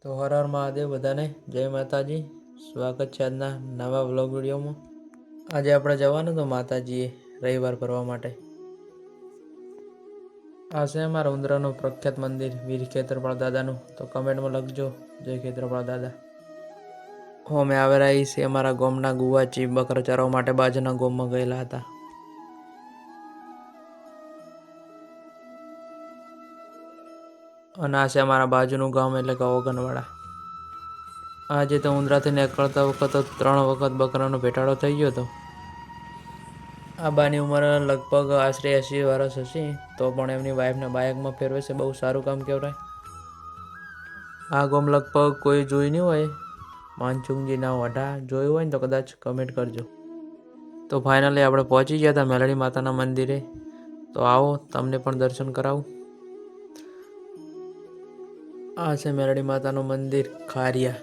તો હર હર મહાદેવ બધાને જય માતાજી. સ્વાગત છે આજના નવા વ્લોગ વિડીયોમાં. આજે આપણે જવાનું તો માતાજીએ રવિવાર ફરવા માટે. આ છે અમારા ઉંદરાનું પ્રખ્યાત મંદિર વીર ખેતરપાળ દાદાનું. તો કમેન્ટમાં લખજો જય ખેતરપાળ દાદા. અમે આવેલા છે અમારા ગામના ગુવાચી બકરા ચરવા માટે બાજુના ગામમાં ગયેલા હતા. અને આ છે અમારા બાજુનું ગામ એટલે કે ઓગનવાડા. આજે તો ઉંદરાથી નીકળતા વખત 3 વખત બકરાનો ભેટાળો થઈ ગયો હતો. આ બાની ઉંમર લગભગ આશરે 80 વર્ષ હશે. તો પણ એમની વાઈફને બાઇકમાં ફેરવે છે. બહુ સારું કામ કહેવાય. આ ગામ લગભગ કોઈ જોઈ નહીં હોય. માનચુંગજીના વઢા જોયું હોય ને તો કદાચ કમેન્ટ કરજો. તો ફાઇનલી આપણે પહોંચી ગયા હતા મેલડી માતાના મંદિરે. તો આવો તમને પણ દર્શન કરાવું. આ છે મેલડી માતાનું મંદિર ખારિયા.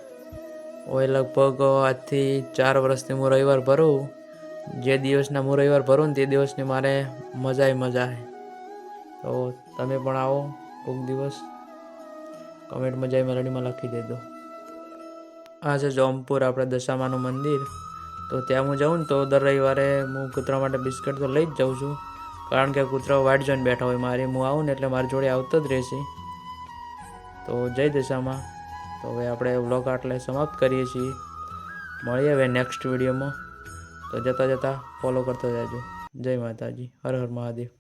હોય લગભગ આજથી 4 વર્ષથી હું રવિવાર ભરું. જે દિવસના હું રવિવાર ભરું ને તે દિવસની મારે મજા આવે. તો તમે પણ આવો કોઈક દિવસ. કમેન્ટમાં જય મેલડીમાં લખી દેજો. આ છે જોમપુર આપણે દશામાનું મંદિર. તો ત્યાં હું જાઉં ને તો દર રવિવારે હું કૂતરા માટે બિસ્કિટ તો લઈ જ જાઉં છું. કારણ કે કૂતરાઓ વાટ જોઈને બેઠા હોય મારી. હું આવું ને એટલે મારી જોડે આવતો જ રહેશે. તો જય દશામાં. તો હવે આપણે વ્લોગ આટલે સમાપ્ત કરીએ છીએ. મળીએ હવે નેક્સ્ટ વિડીયોમાં. તો જતાં ફોલો કરતા જાજો. જય માતાજી. હર હર મહાદેવ.